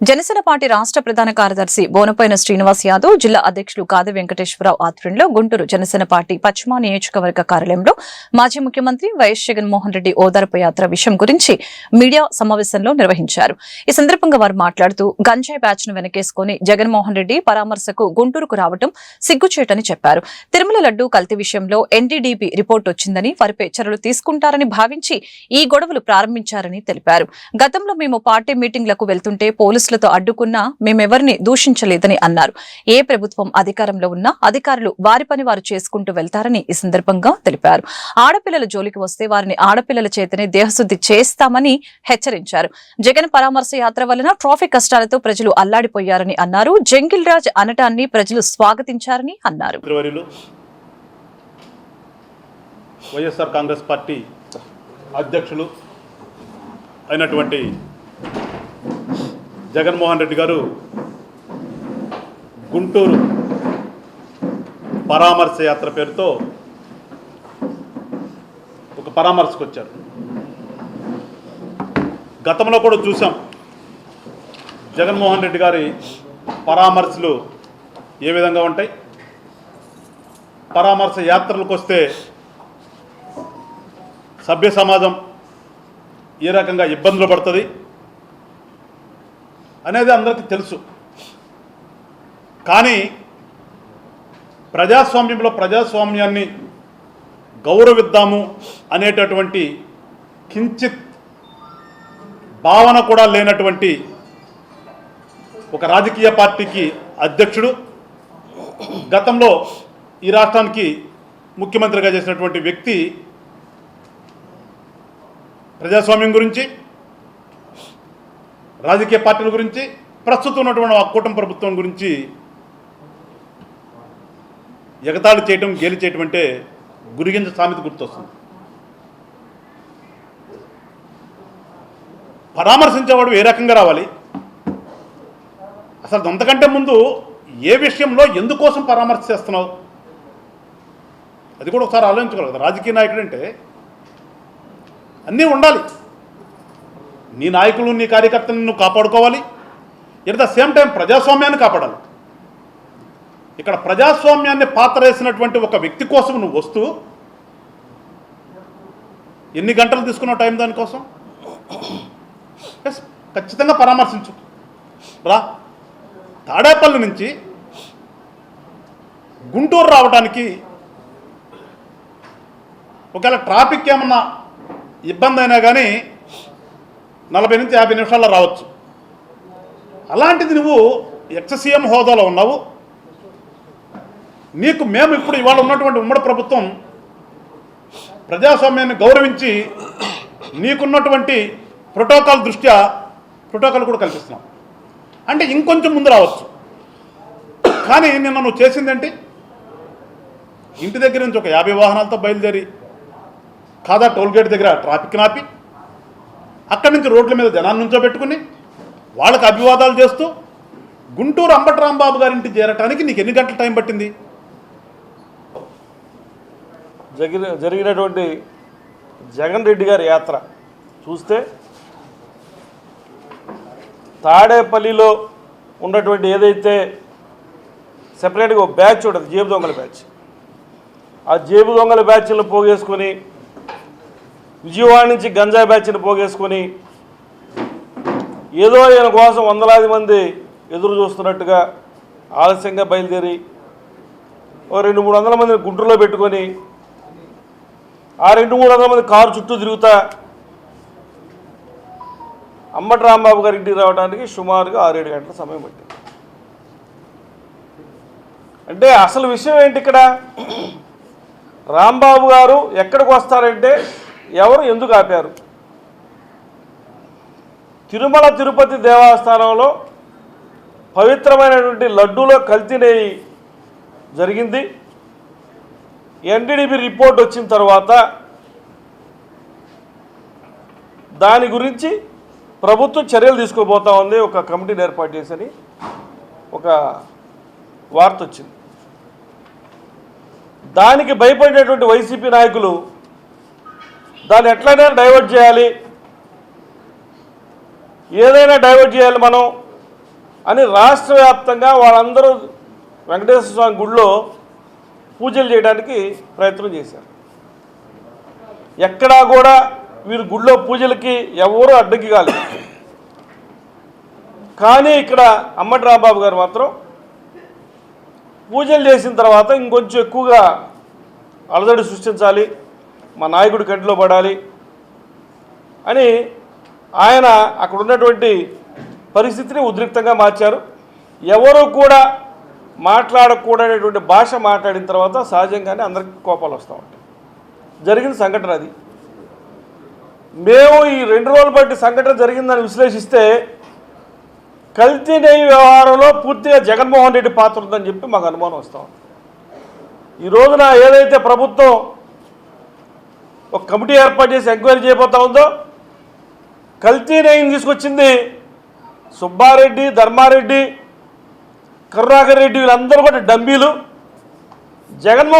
Janasena party రాష్ట్ర ప్రధాన కార్యదర్శి బోనపైన శ్రీనివాస్ యాదవ్, జిల్లా అధ్యక్షులు కాది వెంకటేశ్వరరావు ఆధ్వర్యంలో గుంటూరు జనసేన పార్టీ పశ్చిమ నియోజకవర్గ కార్యాలయంలో మాజీ ముఖ్యమంత్రి వైఎస్ జగన్మోహన్ రెడ్డి ఓదార్పు యాత్ర విషయం గురించి మీడియా సమావేశంలో నిర్వహించారు. ఈ సందర్భంగా వారు మాట్లాడుతూ గంజాయి బ్యాచ్ ను వెనకేసుకుని జగన్మోహన్ రెడ్డి పరామర్శకు గుంటూరుకు రావడం సిగ్గుచేటని చెప్పారు. తిరుమల లడ్డూ కల్తీ విషయంలో ఎన్డీడీబీ రిపోర్టు వచ్చిందని, వారిపై చర్యలు తీసుకుంటారని భావించి ఈ గొడవలు ప్రారంభించారని తెలిపారు. గతంలో మేము పార్టీ మీటింగ్లకు వెళ్తుంటే పోలీసులతో అడ్డుకున్నా మేమెవరిని దూషించలేదని అన్నారు. ఏ ప్రభుత్వం అధికారంలో ఉన్నా అధికారులు వారి పని వారు చేసుకుంటూ వెళ్తారని ఈ సందర్భంగా తెలిపారు. ఆడపిల్లల జోలికి వస్తే వారిని ఆడపిల్లల చేతనే దేహశుద్ధి చేస్తామని హెచ్చరించారు. జగన్ పరామర్శ యాత్ర వలన ట్రాఫిక్ కష్టాలతో ప్రజలు అల్లాడిపోయారని అన్నారు. జంగిల్ రాజ్ అనటాన్ని ప్రజలు స్వాగతించారని అన్నారు. వైఎస్ఆర్ కాంగ్రెస్ పార్టీ అధ్యక్షులు అయినటువంటి జగన్మోహన్ రెడ్డి గారు గుంటూరు పరామర్శ యాత్ర పేరుతో ఒక పరామర్శకు వచ్చారు. గతంలో కూడా చూసాం జగన్మోహన్ రెడ్డి గారి పరామర్శలు ఏ విధంగా ఉంటాయి. పరామర్శ యాత్రలకు వస్తే సభ్య సమాజం ఏ రకంగా ఇబ్బందులు పడుతుంది అనేది అందరికీ తెలుసు. కానీ ప్రజాస్వామ్యంలో ప్రజాస్వామ్యాన్ని గౌరవిద్దాము అనేటటువంటి కించిత్ భావన కూడా లేనటువంటి ఒక రాజకీయ పార్టీకి అధ్యక్షుడు, గతంలో ఈ రాష్ట్రానికి ముఖ్యమంత్రిగా చేసినటువంటి వ్యక్తి ప్రజాస్వామ్యం గురించి, రాజకీయ పార్టీల గురించి, ప్రస్తుతం ఉన్నటువంటి ఆ కూటమి ప్రభుత్వం గురించి ఎగతాళి చేయటం, గేలి చేయటం అంటే గురిగింజ సామెత గుర్తొస్తుంది. పరామర్శించేవాడు ఏ రకంగా రావాలి, అసలు అంతకంటే ముందు ఏ విషయంలో ఎందుకోసం పరామర్శ చేస్తున్నావు అది కూడా ఒకసారి ఆలోచించుకోవాలి. రాజకీయ నాయకుడు అంటే అన్నీ ఉండాలి. నీ నాయకులు, నీ కార్యకర్తలను నువ్వు కాపాడుకోవాలి. ఎట్ ద సేమ్ టైం ప్రజాస్వామ్యాన్ని కాపాడాలి. ఇక్కడ ప్రజాస్వామ్యాన్ని పాత్ర వేసినటువంటి ఒక వ్యక్తి కోసం నువ్వు వస్తూ ఎన్ని గంటలు తీసుకున్నావు టైం దానికోసం? ఖచ్చితంగా పరామర్శించు. రా, తాడేపల్లి నుంచి గుంటూరు రావడానికి ఒకవేళ ట్రాఫిక్ ఏమన్నా ఇబ్బంది అయినా కానీ 40 నుంచి 50 నిమిషాల్లో రావచ్చు. అలాంటిది నువ్వు ఎక్స్-సీఎం హోదాలో ఉన్నావు. నీకు మేము ఇప్పుడు ఇవాళ ఉన్నటువంటి ఉమ్మడి ప్రభుత్వం ప్రజాస్వామ్యాన్ని గౌరవించి నీకున్నటువంటి ప్రోటోకాల్ దృష్ట్యా ప్రోటోకాల్ కూడా కల్పిస్తున్నాం అంటే ఇంకొంచెం ముందు రావచ్చు. కానీ నిన్న నువ్వు చేసిందేంటి? ఇంటి దగ్గర నుంచి ఒక 50 వాహనాలతో బయలుదేరి కాదా టోల్గేట్ దగ్గర ట్రాఫిక్ నాపి అక్కడి నుంచి రోడ్ల మీద జనాన్ని నుంచో పెట్టుకుని వాళ్ళకి అభివాదాలు చేస్తూ గుంటూరు అంబటి రాంబాబు గారింటి చేరటానికి నీకు ఎన్ని గంటల టైం పట్టింది? జరిగినటువంటి జగన్ రెడ్డి గారి యాత్ర చూస్తే తాడేపల్లిలో ఉన్నటువంటి ఏదైతే సెపరేట్గా ఒక బ్యాచ్ ఉంటుంది, జేబు దొంగల బ్యాచ్, ఆ జేబు దొంగల బ్యాచ్లను పోగేసుకొని విజయవాడ నుంచి గంజాయి బ్యాచ్ని పోగేసుకొని ఏదో ఈయన కోసం వందలాది మంది ఎదురు చూస్తున్నట్టుగా ఆలస్యంగా బయలుదేరి ఓ 200-300 మందిని గుంటూరులో పెట్టుకొని ఆ 200-300 మంది కారు చుట్టూ తిరుగుతా అంబటి రాంబాబు గారి ఇంటికి రావడానికి సుమారుగా 6-7 గంటల సమయం పట్టింది. అంటే అసలు విషయం ఏంటి ఇక్కడ? రాంబాబు గారు ఎక్కడికి వస్తారంటే ఎవరు ఎందుకు ఆపారు? తిరుమల తిరుపతి దేవస్థానంలో పవిత్రమైనటువంటి లడ్డూలో కల్తీ నెయ్యి జరిగింది. ఎన్డీడీబీ రిపోర్ట్ వచ్చిన తర్వాత దాని గురించి ప్రభుత్వం చర్యలు తీసుకోబోతా ఉంది, ఒక కమిటీని ఏర్పాటు చేసని ఒక వార్త వచ్చింది. దానికి భయపడినటువంటి వైసీపీ నాయకులు దాన్ని ఎట్లయినా డైవర్ట్ చేయాలి, ఏదైనా డైవర్ట్ చేయాలి మనం అని రాష్ట్ర వ్యాప్తంగా వాళ్ళందరూ వెంకటేశ్వర స్వామి గుడిలో పూజలు చేయడానికి ప్రయత్నం చేశారు. ఎక్కడా కూడా వీరు గుడిలో పూజలకి ఎవరూ అడ్డంకి కాలేదు. కానీ ఇక్కడ అమ్మటి రాంబాబు గారు మాత్రం పూజలు చేసిన తర్వాత ఇంకొంచెం ఎక్కువగా అలజడి సృష్టించాలి, మా నాయకుడి కంటిలో పడాలి అని ఆయన అక్కడ ఉన్నటువంటి పరిస్థితిని ఉద్రిక్తంగా మార్చారు. ఎవరు కూడా మాట్లాడకూడనేటువంటి భాష మాట్లాడిన తర్వాత సహజంగానే అందరికీ కోపాలు వస్తూ ఉంటాయి. జరిగిన సంఘటన అది. మేము ఈ 2 రోజుల బట్టి సంఘటన జరిగిందని విశ్లేషిస్తే కల్తీ నెయ్యి వ్యవహారంలో పూర్తిగా జగన్మోహన్ రెడ్డి పాత్ర ఉందని చెప్పి మాకు అనుమానం వస్తూ ఉంది. ఈ రోజున ఏదైతే ప్రభుత్వం ఒక కమిటీ ఏర్పాటు చేసి ఎంక్వైరీ చేయబోతా ఉందో, కల్తీ నెయ్యిని తీసుకొచ్చింది సుబ్బారెడ్డి, ధర్మారెడ్డి, కరుణాకర్ రెడ్డి, వీళ్ళందరూ కూడా డంబీలు. జగన్మోహన్